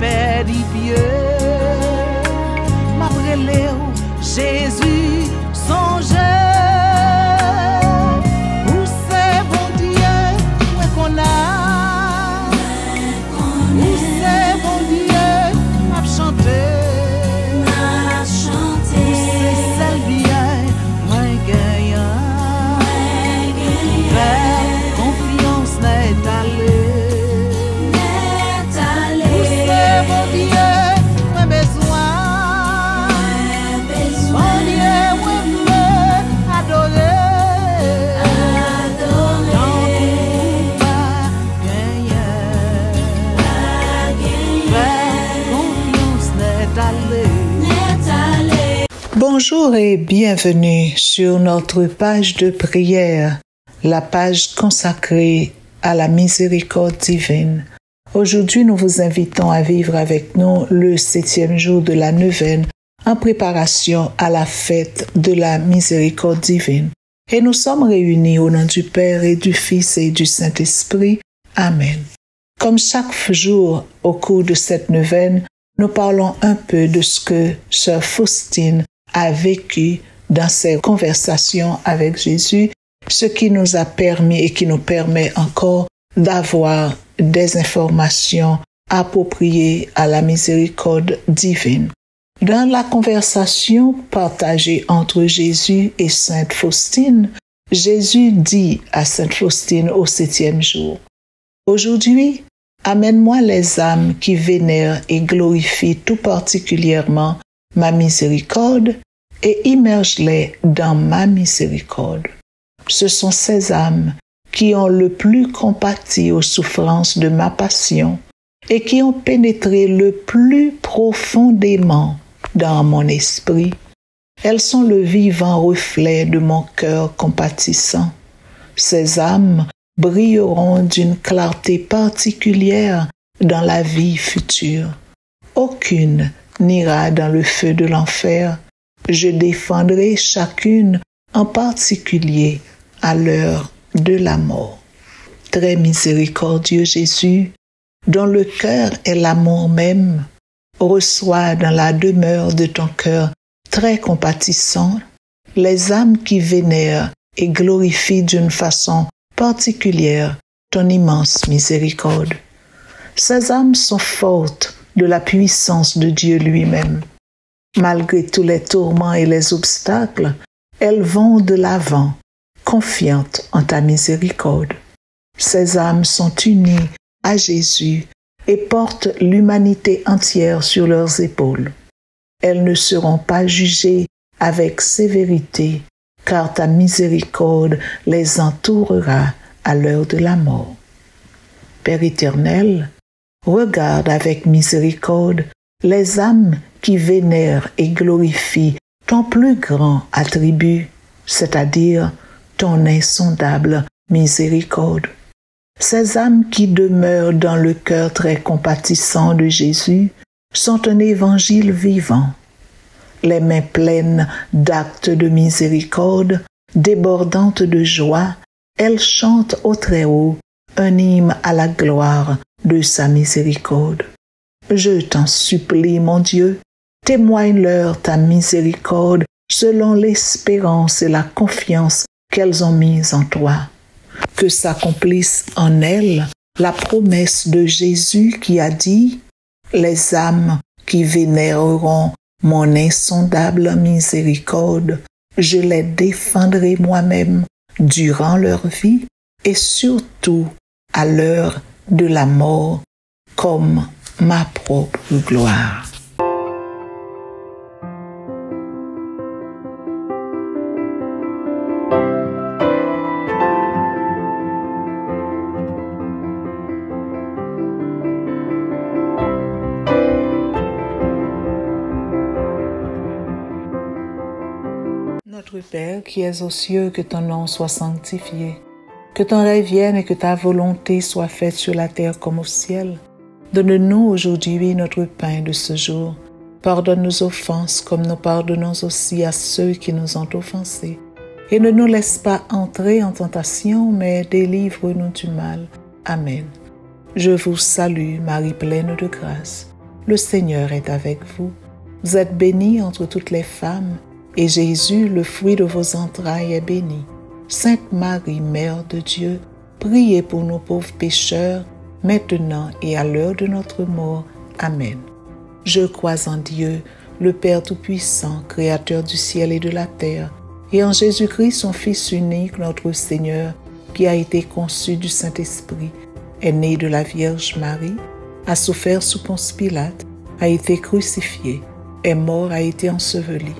perdu pieux. Ma brûlé, Jésus, songe. Où c'est bon Dieu, où est qu'on a? Où c'est bon Dieu, m'a chanté. Où c'est celle bien, moi gagnant. Vers confiance n'est allé. Où c'est bon Dieu, moi besoin. Bon Dieu, moi veux adorer. Dans tout pas gagner. Vers confiance n'est allé. Bonjour et bienvenue sur notre page de prière, la page consacrée à la miséricorde divine. Aujourd'hui, nous vous invitons à vivre avec nous le 7e jour de la neuvaine en préparation à la fête de la miséricorde divine. Et nous sommes réunis au nom du Père et du Fils et du Saint-Esprit. Amen. Comme chaque jour au cours de cette neuvaine, nous parlons un peu de ce que sœur Faustine a vécu dans ses conversations avec Jésus, ce qui nous a permis et qui nous permet encore d'avoir des informations appropriées à la miséricorde divine. Dans la conversation partagée entre Jésus et Sainte Faustine, Jésus dit à Sainte Faustine au 7e jour: « Aujourd'hui, amène-moi les âmes qui vénèrent et glorifient tout particulièrement ma miséricorde et immerge-les dans ma miséricorde. Ce sont ces âmes qui ont le plus compati aux souffrances de ma passion et qui ont pénétré le plus profondément dans mon esprit. Elles sont le vivant reflet de mon cœur compatissant. Ces âmes brilleront d'une clarté particulière dans la vie future. Aucune n'ira dans le feu de l'enfer. Je défendrai chacune en particulier à l'heure de la mort. » Très miséricordieux Jésus, dont le cœur est l'amour même, reçois dans la demeure de ton cœur très compatissant les âmes qui vénèrent et glorifient d'une façon particulière ton immense miséricorde. Ces âmes sont fortes de la puissance de Dieu lui-même. Malgré tous les tourments et les obstacles, elles vont de l'avant, confiantes en ta miséricorde. Ces âmes sont unies à Jésus et portent l'humanité entière sur leurs épaules. Elles ne seront pas jugées avec sévérité, car ta miséricorde les entourera à l'heure de la mort. Père éternel, regarde avec miséricorde les âmes qui vénèrent et glorifient ton plus grand attribut, c'est-à-dire ton insondable miséricorde. Ces âmes qui demeurent dans le cœur très compatissant de Jésus sont un évangile vivant. Les mains pleines d'actes de miséricorde, débordantes de joie, elles chantent au Très-Haut un hymne à la gloire de sa miséricorde. Je t'en supplie, mon Dieu, témoigne-leur ta miséricorde selon l'espérance et la confiance qu'elles ont mise en toi. Que s'accomplisse en elles la promesse de Jésus qui a dit « Les âmes qui vénéreront mon insondable miséricorde, je les défendrai moi-même durant leur vie et surtout à l'heure de la mort comme ma propre gloire. » Notre Père qui es aux cieux, que ton nom soit sanctifié, que ton règne vienne et que ta volonté soit faite sur la terre comme au ciel. Donne-nous aujourd'hui notre pain de ce jour. Pardonne nos offenses comme nous pardonnons aussi à ceux qui nous ont offensés. Et ne nous laisse pas entrer en tentation, mais délivre-nous du mal. Amen. Je vous salue, Marie pleine de grâce. le Seigneur est avec vous. Vous êtes bénie entre toutes les femmes, et Jésus, le fruit de vos entrailles, est béni. Sainte Marie, Mère de Dieu, priez pour nous pauvres pécheurs, maintenant et à l'heure de notre mort. Amen. Je crois en Dieu, le Père Tout-Puissant, Créateur du ciel et de la terre, et en Jésus-Christ, son Fils unique, notre Seigneur, qui a été conçu du Saint-Esprit, est né de la Vierge Marie, a souffert sous Ponce Pilate, a été crucifié, est mort, a été enseveli,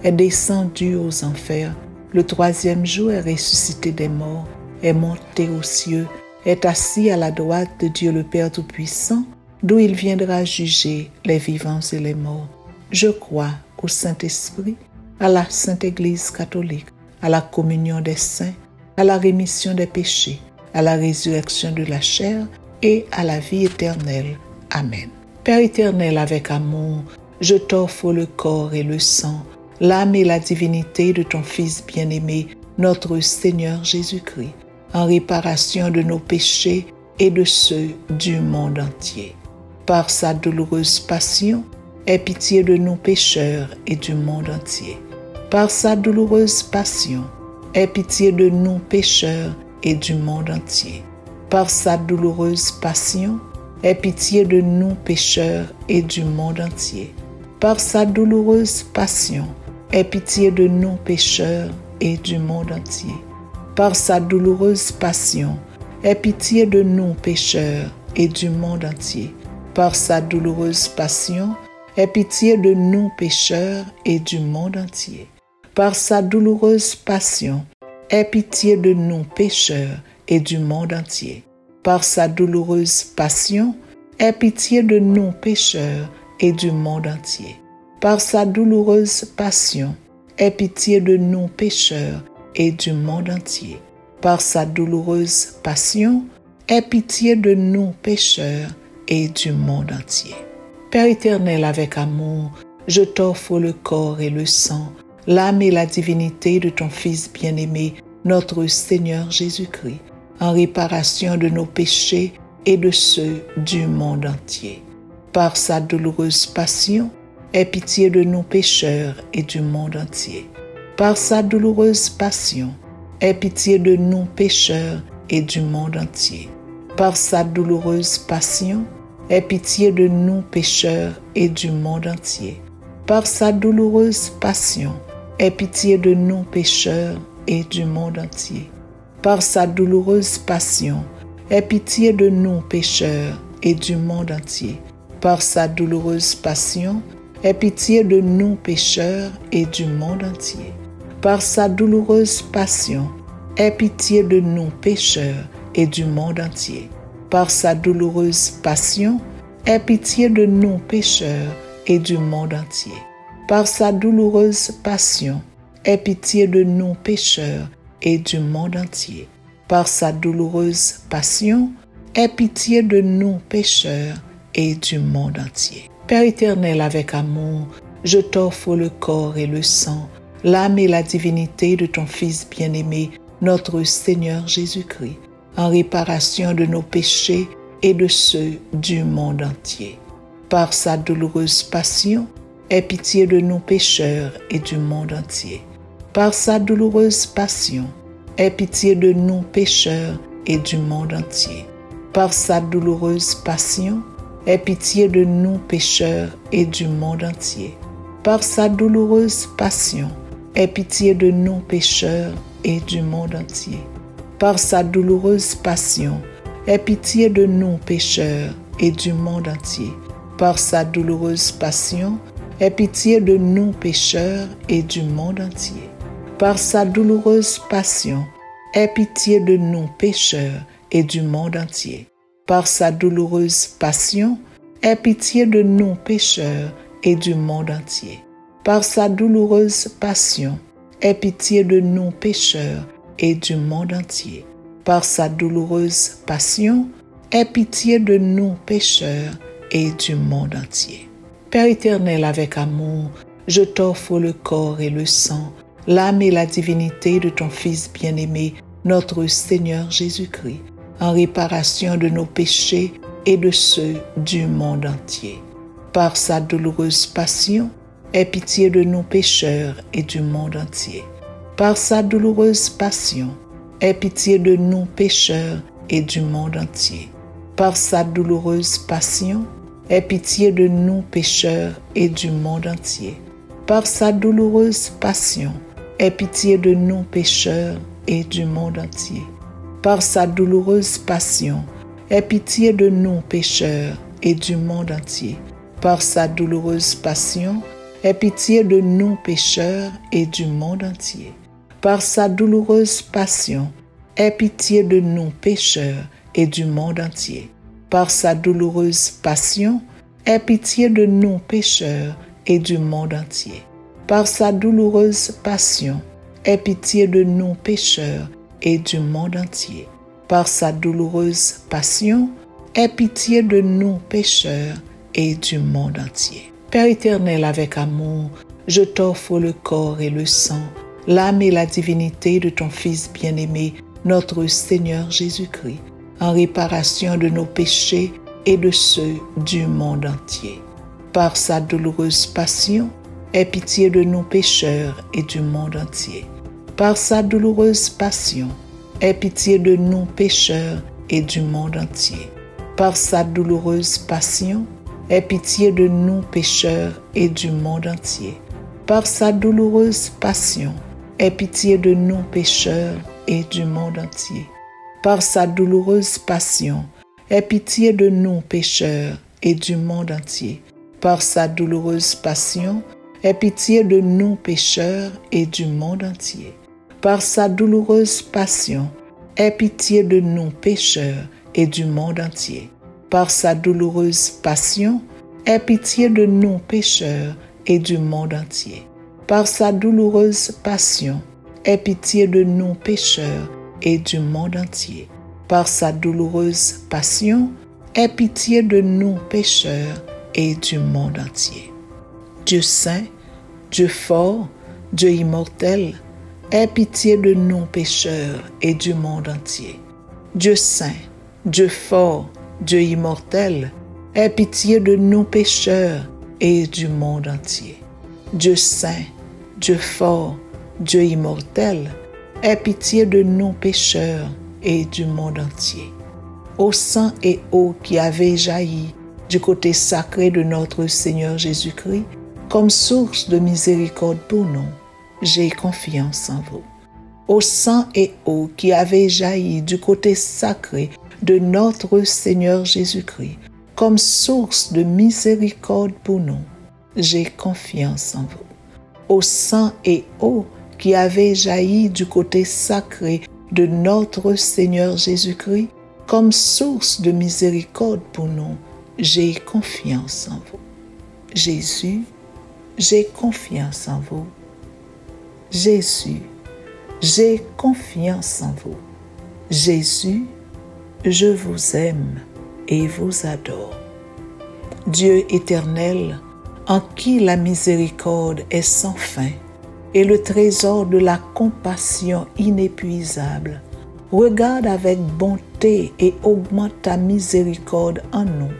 est descendu aux enfers, le troisième jour est ressuscité des morts, est monté aux cieux, est assis à la droite de Dieu le Père Tout-Puissant, d'où il viendra juger les vivants et les morts. Je crois au Saint-Esprit, à la Sainte Église catholique, à la communion des saints, à la rémission des péchés, à la résurrection de la chair et à la vie éternelle. Amen. Père éternel, avec amour, je t'offre le corps et le sang, l'âme et la divinité de ton Fils bien-aimé, notre Seigneur Jésus-Christ, en réparation de nos péchés et de ceux du monde entier. Par sa douloureuse passion, aie pitié de nous pécheurs et du monde entier. Par sa douloureuse passion, aie pitié de nous pécheurs et du monde entier. Par sa douloureuse passion, aie pitié de nous pécheurs et du monde entier. Par sa douloureuse passion, aie pitié de nous pécheurs et du monde entier. Par sa douloureuse passion, aie pitié de nous pécheurs et du monde entier. Par sa douloureuse passion, aie pitié de nous pécheurs et du monde entier. Par sa douloureuse passion, aie pitié de nous pécheurs et du monde entier. Par sa douloureuse passion, aie pitié de nous pécheurs et du monde entier. Par sa douloureuse passion, aie pitié de nous pécheurs et du monde entier. Par sa douloureuse passion, aie pitié de nous pécheurs et du monde entier. Père éternel, avec amour, je t'offre le corps et le sang, l'âme et la divinité de ton Fils bien-aimé, notre Seigneur Jésus-Christ, en réparation de nos péchés et de ceux du monde entier. Par sa douloureuse passion, aie pitié de nous pécheurs et du monde entier. Par sa douloureuse passion, aie pitié de nous pécheurs et du monde entier. Par sa douloureuse passion, aie pitié de nous pécheurs et du monde entier. Par sa douloureuse passion, aie pitié de nous pécheurs et du monde entier. Par sa douloureuse passion, aie pitié de nous pécheurs et du monde entier. Par sa douloureuse passion, aie pitié de nous pécheurs et du monde entier. Par sa douloureuse passion, aie pitié de nous pécheurs et du monde entier. Par sa douloureuse passion, aie pitié de nous pécheurs et du monde entier. Par sa douloureuse passion, aie pitié de nous pécheurs et du monde entier. Par sa douloureuse passion, aie pitié de nous pécheurs et du monde entier. Père éternel, avec amour, je t'offre le corps et le sang, l'âme et la divinité de ton Fils bien-aimé, notre Seigneur Jésus-Christ, en réparation de nos péchés et de ceux du monde entier. Par sa douloureuse passion, aie pitié de nous pécheurs et du monde entier. Par sa douloureuse passion, aie pitié de nous pécheurs et du monde entier. Par sa douloureuse passion, aie pitié de nous pécheurs et du monde entier. Par sa douloureuse passion, aie pitié de nous pécheurs et du monde entier. Par sa douloureuse passion, aie pitié de nous pécheurs et du monde entier. Par sa douloureuse passion, aie pitié de nous pécheurs et du monde entier. Par sa douloureuse passion, aie pitié de nous pécheurs et du monde entier. Par sa douloureuse passion, aie pitié de nous pécheurs et du monde entier. Par sa douloureuse passion, aie pitié de nous pécheurs et du monde entier. Par sa douloureuse passion, aie pitié de nous pécheurs et du monde entier. Père éternel, avec amour, je t'offre le corps et le sang, l'âme et la divinité de ton Fils bien-aimé, notre Seigneur Jésus-Christ, en réparation de nos péchés et de ceux du monde entier. Par sa douloureuse passion, aie pitié de nous pécheurs et du monde entier. Par sa douloureuse passion, aie pitié de nous pécheurs et du monde entier. Par sa douloureuse passion, aie pitié de nous pécheurs et du monde entier. Par sa douloureuse passion, aie pitié de nous pécheurs et du monde entier. Par sa douloureuse passion, aie pitié de nous pécheurs et du monde entier. Par sa douloureuse passion, aie pitié de nous pécheurs et du monde entier. Par sa douloureuse passion, aie pitié de nous pécheurs et du monde entier. Par sa douloureuse passion, aie pitié de nous pécheurs et du monde entier. Par sa douloureuse passion, aie pitié de nous pécheurs et du monde entier. Par sa douloureuse passion, aie pitié de nous pécheurs et du monde entier. Père éternel, avec amour, je t'offre le corps et le sang, l'âme et la divinité de ton Fils bien-aimé, notre Seigneur Jésus-Christ, en réparation de nos péchés et de ceux du monde entier. Par sa douloureuse passion, aie pitié de nous pécheurs et du monde entier. Par sa douloureuse passion, aie pitié de nous pécheurs et du monde entier. Par sa douloureuse passion, aie pitié de nous pécheurs et du monde entier. Par sa douloureuse passion, aie pitié de nous pécheurs et du monde entier. Par sa douloureuse passion, aie pitié de nous pécheurs et du monde entier. Par sa douloureuse passion, aie pitié de nous pécheurs et du monde entier. Par sa douloureuse passion, aie pitié de nous pécheurs et du monde entier. Par sa douloureuse passion, aie pitié de nous pécheurs et du monde entier. Par sa douloureuse passion, aie pitié de nous pécheurs et du monde entier. Par sa douloureuse passion, aie pitié de nous pécheurs et du monde entier. Dieu saint, Dieu fort, Dieu immortel, aie pitié de nous pécheurs et du monde entier. Dieu saint, Dieu fort, Dieu immortel, aie pitié de nous pécheurs et du monde entier. Dieu saint, Dieu fort, Dieu immortel, aie pitié de nous pécheurs et du monde entier. Ô sang et eau qui avez jailli du côté sacré de notre Seigneur Jésus-Christ, comme source de miséricorde pour nous, j'ai confiance en vous. Ô sang et eau qui avez jailli du côté sacré de notre Seigneur Jésus-Christ, comme source de miséricorde pour nous, j'ai confiance en vous. Ô sang et eau qui avez jailli du côté sacré de notre Seigneur Jésus-Christ, comme source de miséricorde pour nous, j'ai confiance en vous. Jésus, j'ai confiance en vous. Jésus, j'ai confiance en vous. Jésus, je vous aime et vous adore. Dieu éternel, en qui la miséricorde est sans fin et le trésor de la compassion inépuisable, regarde avec bonté et augmente ta miséricorde en nous,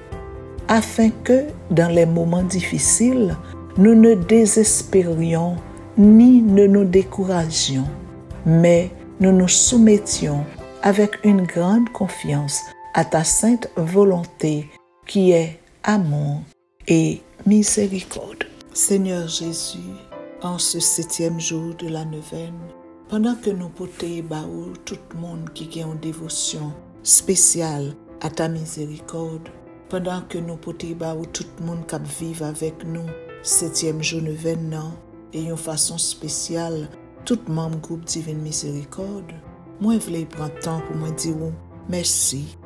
afin que, dans les moments difficiles, nous ne désespérions ni ne nous découragions, mais nous nous soumettions avec une grande confiance à ta sainte volonté qui est amour et miséricorde. Seigneur Jésus, en ce 7e jour de la neuvaine, pendant que nous portons tout le monde qui a une dévotion spéciale à ta miséricorde, pendant que nous portons tout le monde qui vit avec nous 7e jour neuvaine et une façon spéciale, tout membre groupe Divine Miséricorde, moi je voulais prendre temps pour me dire merci.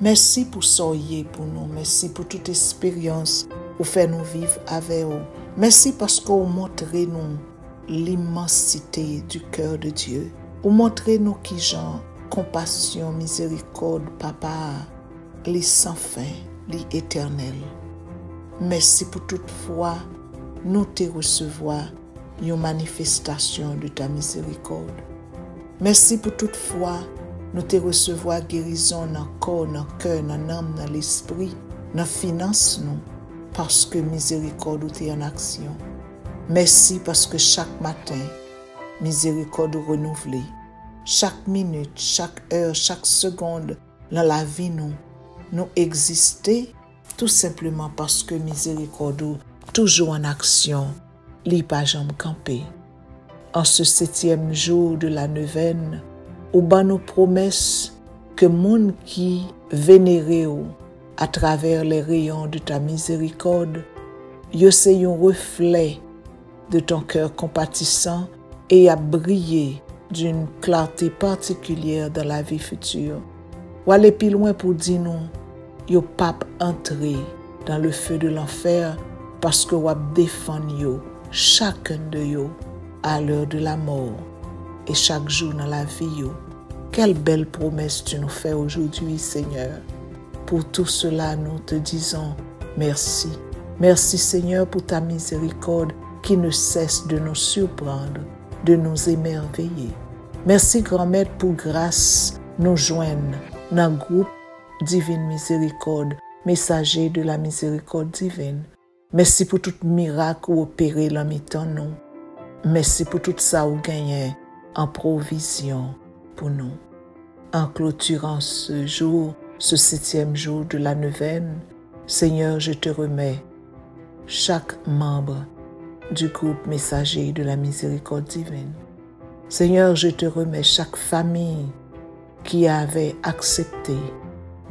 Merci pour soyez pour nous, merci pour toute expérience pour faire nous vivre avec vous. Merci parce que vous montrez nous l'immensité du cœur de Dieu. Vous montrez nous qui genre compassion, miséricorde, papa, les sans fin, les éternels. Merci pour toute fois nous te recevoir une manifestation de ta miséricorde. Merci pour toute fois nous te recevoir guérison dans le corps, dans le cœur, dans l'âme, dans l'esprit, dans la finance nous. parce que miséricorde ou t'es en action. Merci parce que chaque matin, miséricorde ou renouvelée. Chaque minute, chaque heure, chaque seconde dans la vie, nous exister tout simplement parce que miséricorde ou toujours en action, li pas jamais campé. En ce 7e jour de la neuvaine, ou ban nos promesses que moun qui vénéré ou à travers les rayons de ta miséricorde, yo c'est un reflet de ton cœur compatissant et a brillé d'une clarté particulière dans la vie future. Ou aller plus loin pour dire nous, yo pas entrer dans le feu de l'enfer parce que ou défend yo, chacun de yo, à l'heure de la mort et chaque jour dans la vie yo. Quelle belle promesse tu nous fais aujourd'hui, Seigneur. Pour tout cela, nous te disons merci. Merci, Seigneur, pour ta miséricorde qui ne cesse de nous surprendre, de nous émerveiller. Merci, Grand Maître, pour grâce nous joindre dans le groupe Divine Miséricorde, messager de la miséricorde divine. Merci pour tout miracle opéré dans mi-temps nous. Merci pour tout ça ou gagné en provision pour nous. En clôturant ce jour, ce 7e jour de la neuvaine, Seigneur, je te remets chaque membre du groupe messager de la miséricorde divine. Seigneur, je te remets chaque famille qui avait accepté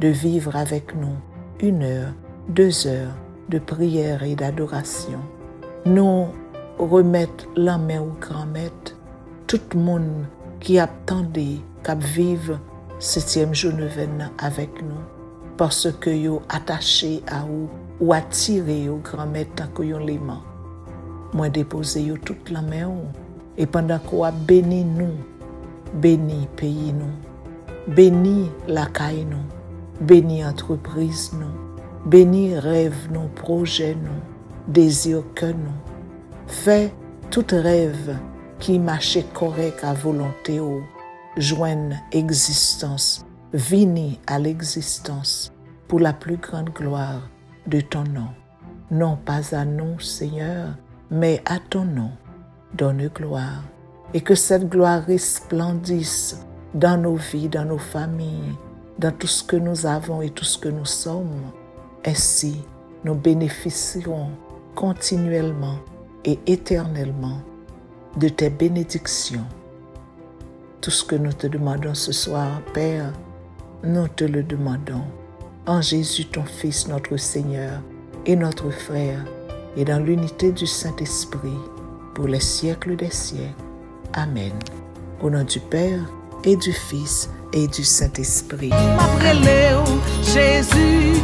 de vivre avec nous 1 heure, 2 heures de prière et d'adoration. Nous remettons la main au Grand Maître, tout le monde qui attendait qu'à vivre 7e jour neuvaine avec nous, parce que yo attaché à ou attiré au Grand Maître tant que yo l'aimant. Moi déposer yo toute la main et pendant qu'on a béni nous, béni pays nous, béni la caille nous, béni entreprise nous, béni rêve nous, projet nous, désir que nous. Fais tout rêve qui marche correct à volonté ou joigne existence, vini à l'existence pour la plus grande gloire de ton nom. Non pas à nous, Seigneur, mais à ton nom, donne gloire. Et que cette gloire resplendisse dans nos vies, dans nos familles, dans tout ce que nous avons et tout ce que nous sommes. Ainsi, nous bénéficierons continuellement et éternellement de tes bénédictions. Tout ce que nous te demandons ce soir, Père, nous te le demandons en Jésus, ton Fils, notre Seigneur et notre frère, et dans l'unité du Saint-Esprit, pour les siècles des siècles. Amen. Au nom du Père et du Fils et du Saint-Esprit. Jésus,